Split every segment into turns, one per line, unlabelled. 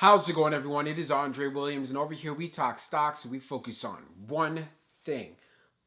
How's it going, everyone? It is Andre Williams, and over here we talk stocks and we focus on one thing.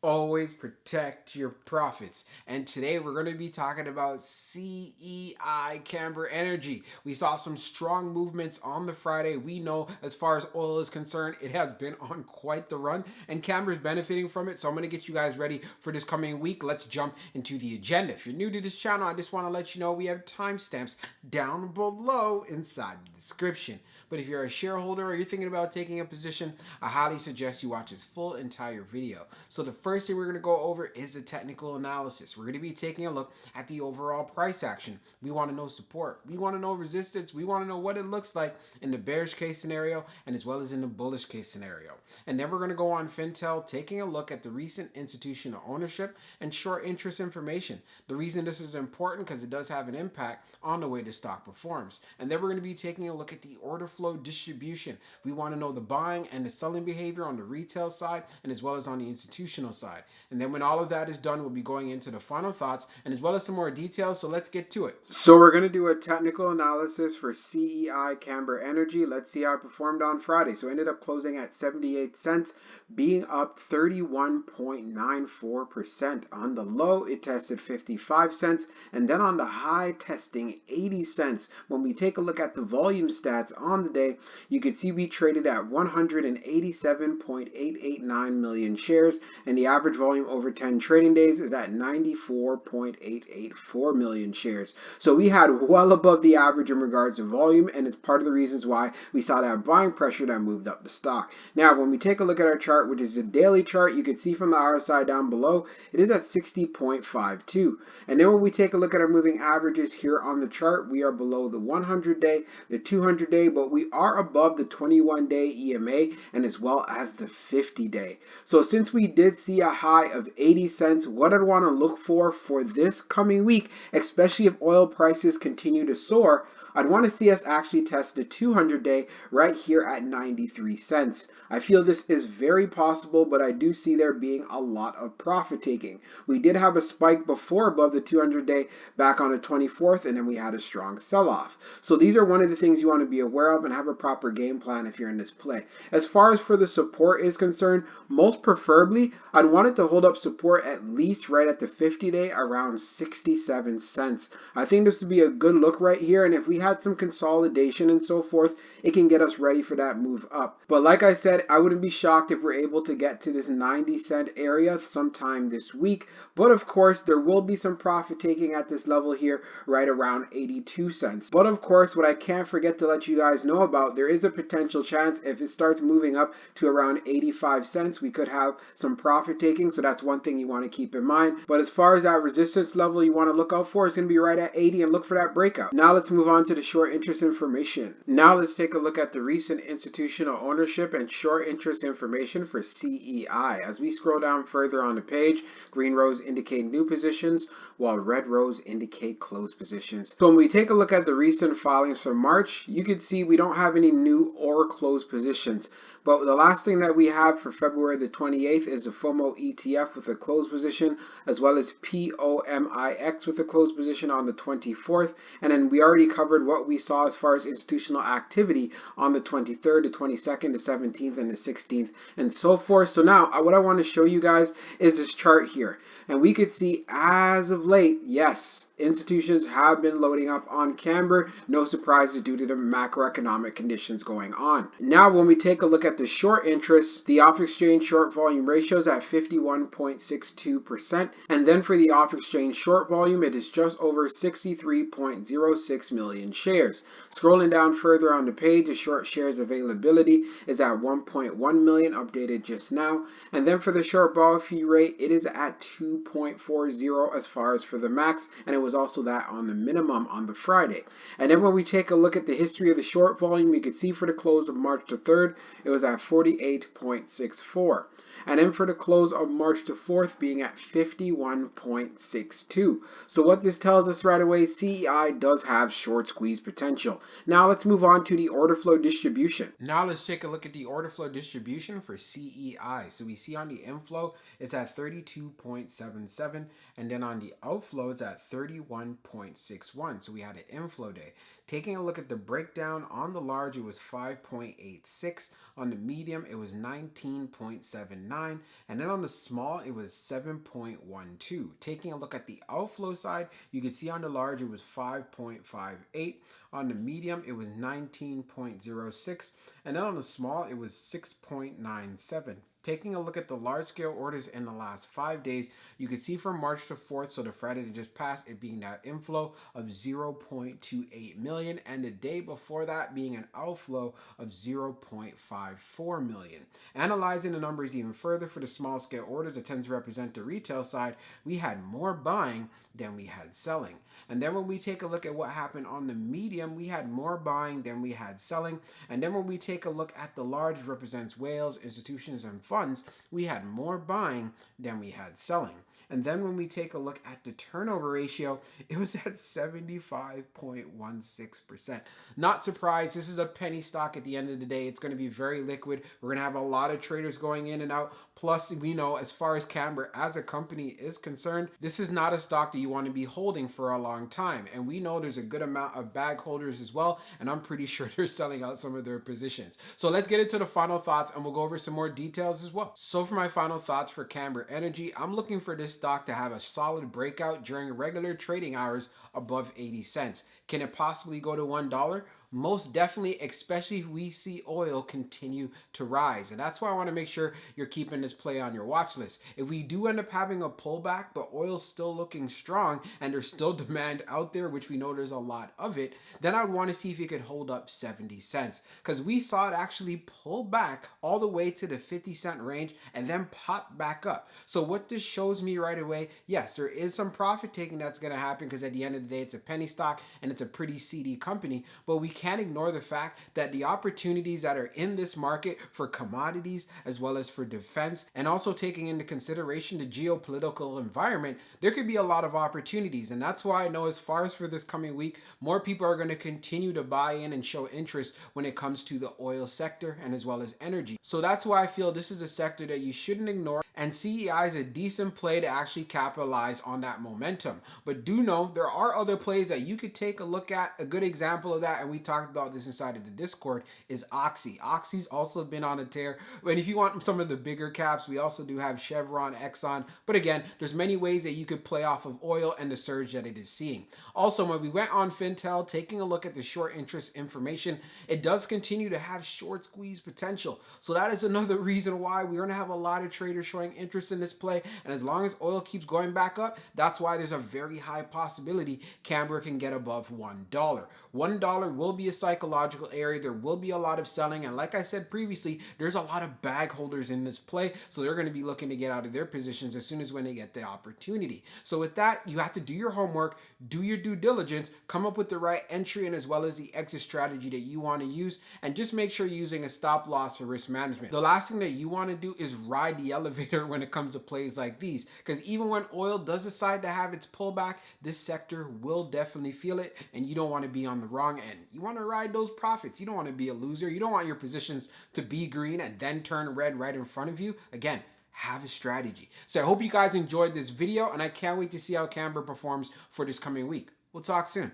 Always protect your profits. And today we're going to be talking about CEI, Camber Energy. We saw some strong movements on the Friday. We know as far as oil is concerned, it has been on quite the run, and Camber is benefiting from it. So I'm going to get you guys ready for this coming week. Let's jump into the agenda. If you're new to this channel, I just want to let you know we have timestamps down below inside the description. But if you're a shareholder or you're thinking about taking a position, I highly suggest you watch this full entire video. So the first thing we're going to go over is a technical analysis. We're going to be taking a look at the overall price action. We want to know support. We want to know resistance. We want to know what it looks like in the bearish case scenario and as well as in the bullish case scenario. And then we're going to go on Fintel, taking a look at the recent institutional ownership and short interest information. The reason this is important because it does have an impact on the way the stock performs. And then we're going to be taking a look at the order flow distribution. We want to know the buying and the selling behavior on the retail side and as well as on the institutional side. And then when all of that is done, we'll be going into the final thoughts and as well as some more details. So let's get to it. So we're going to do a technical analysis for CEI Camber Energy. Let's see how it performed on Friday. So it ended up closing at 78 cents, being up 31.94%. On the low, it tested 55 cents, and then on the high, testing 80 cents. When we take a look at the volume stats on the day, you can see we traded at 187.889 million shares, and the average volume over 10 trading days is at 94.884 million shares. So we had well above the average in regards to volume, and it's part of the reasons why we saw that buying pressure that moved up the stock. Now, when we take a look at our chart, which is a daily chart, you can see from the RSI down below, it is at 60.52. And then when we take a look at our moving averages here on the chart, we are below the 100-day, the 200-day, but we are above the 21-day EMA and as well as the 50-day. So since we did see a high of 80 cents, what I'd want to look for this coming week, especially if oil prices continue to soar, I'd want to see us actually test the 200-day right here at 93 cents. I feel this is very possible, but I do see there being a lot of profit taking. We did have a spike before above the 200-day back on the 24th, and then we had a strong sell-off. So these are one of the things you want to be aware of and have a proper game plan if you're in this play. As far as for the support is concerned, most preferably, I'd want it to hold up support at least right at the 50-day around 67 cents. I think this would be a good look right here, and if we had some consolidation and so forth, it can get us ready for that move up. But like I said, I wouldn't be shocked if we're able to get to this 90-cent area sometime this week. But of course, there will be some profit taking at this level here right around 82 cents. But of course, what I can't forget to let you guys know about, there is a potential chance if it starts moving up to around 85 cents, we could have some profit taking. So that's one thing you want to keep in mind. But as far as that resistance level you want to look out for, it's going to be right at 80 and look for that breakout. Now let's move on to the short interest information. Now let's take a look at the recent institutional ownership and short interest information for CEI. As we scroll down further on the page, green rows indicate new positions, while red rows indicate closed positions. So when we take a look at the recent filings for March, you can see we don't have any new or closed positions. But the last thing that we have for February the 28th is the FOMO ETF with a closed position, as well as POMIX with a closed position on the 24th. And then we already covered what we saw as far as institutional activity on the 23rd, the 22nd, the 17th, and the 16th, and so forth. So now what I want to show you guys is this chart here. And we could see as of late, yes, institutions have been loading up on Camber. No surprises due to the macroeconomic conditions going on. Now, when we take a look at the short interest, the off-exchange short volume ratio is at 51.62%. And then for the off-exchange short volume, it is just over 63.06 million shares. Scrolling down further on the page, the short shares availability is at 1.1 million, updated just now. And then for the short borrow fee rate, it is at 2.40 as far as for the max, and it was also that on the minimum on the Friday. And then when we take a look at the history of the short volume, you can see for the close of March the 3rd, it was at 48.64. And then for the close of March the 4th being at 51.62. So what this tells us right away, CEI does have short squeeze potential. Now let's move on to the order flow distribution. Now let's take a look at the order flow distribution for CEI. So we see on the inflow, it's at 32.77, and then on the outflow, it's at 30 31.61. So we had an inflow day. Taking a look at the breakdown, on the large, it was 5.86. On the medium, it was 19.79. And then on the small, it was 7.12. Taking a look at the outflow side, you can see on the large, it was 5.58. On the medium, it was 19.06. And then on the small, it was 6.97. Taking a look at the large scale orders in the last 5 days, you can see from March the 4th, so the Friday that just passed, it being that inflow of 0.28 million, and the day before that being an outflow of 0.54 million. Analyzing the numbers even further for the small scale orders that tends to represent the retail side, we had more buying than we had selling. And then when we take a look at what happened on the medium, we had more buying than we had selling. And then when we take a look at the large, which represents whales, institutions, and funds, we had more buying than we had selling. And then when we take a look at the turnover ratio, it was at 75.16%. Not surprised. This is a penny stock at the end of the day. It's going to be very liquid. We're going to have a lot of traders going in and out. Plus, we know as far as Camber as a company is concerned, this is not a stock that you want to be holding for a long time. And we know there's a good amount of bag holders as well. And I'm pretty sure they're selling out some of their positions. So let's get into the final thoughts and we'll go over some more details as well. So for my final thoughts for Camber Energy, I'm looking for this stock to have a solid breakout during regular trading hours above 80 cents. Can it possibly go to $1? Most definitely, especially if we see oil continue to rise. And that's why I want to make sure you're keeping this play on your watch list. If we do end up having a pullback, but oil's still looking strong and there's still demand out there, which we know there's a lot of it, then I'd want to see if it could hold up 70 cents. Because we saw it actually pull back all the way to the 50-cent range and then pop back up. So what this shows me right away, yes, there is some profit taking that's going to happen because at the end of the day, it's a penny stock and it's a pretty seedy company, but we can't ignore the fact that the opportunities that are in this market for commodities as well as for defense, and also taking into consideration the geopolitical environment, there could be a lot of opportunities. And that's why I know as far as for this coming week, more people are going to continue to buy in and show interest when it comes to the oil sector and as well as energy. So that's why I feel this is a sector that you shouldn't ignore, and CEI is a decent play to actually capitalize on that momentum. But do know there are other plays that you could take a look at. A good example of that, and we talked about this inside of the Discord, is Oxy. Oxy's also been on a tear. But if you want some of the bigger caps, we also do have Chevron, Exxon. But again, there's many ways that you could play off of oil and the surge that it is seeing. Also, when we went on Fintel, taking a look at the short interest information, it does continue to have short squeeze potential. So that is another reason why we're going to have a lot of traders showing interest in this play. And as long as oil keeps going back up, that's why there's a very high possibility Camber can get above $1. $1 will be a psychological area. There will be a lot of selling. And like I said previously, there's a lot of bag holders in this play. So they're going to be looking to get out of their positions as soon as when they get the opportunity. So with that, you have to do your homework, do your due diligence, come up with the right entry and as well as the exit strategy that you want to use. And just make sure you're using a stop loss or risk management. The last thing that you want to do is ride the elevator when it comes to plays like these. Because even when oil does decide to have its pullback, this sector will definitely feel it. And you don't want to be on the wrong end. You want to ride those profits. You don't want to be a loser. You don't want your positions to be green and then turn red right in front of you. Again, have a strategy. So I hope you guys enjoyed this video and I can't wait to see how Camber performs for this coming week. We'll talk soon.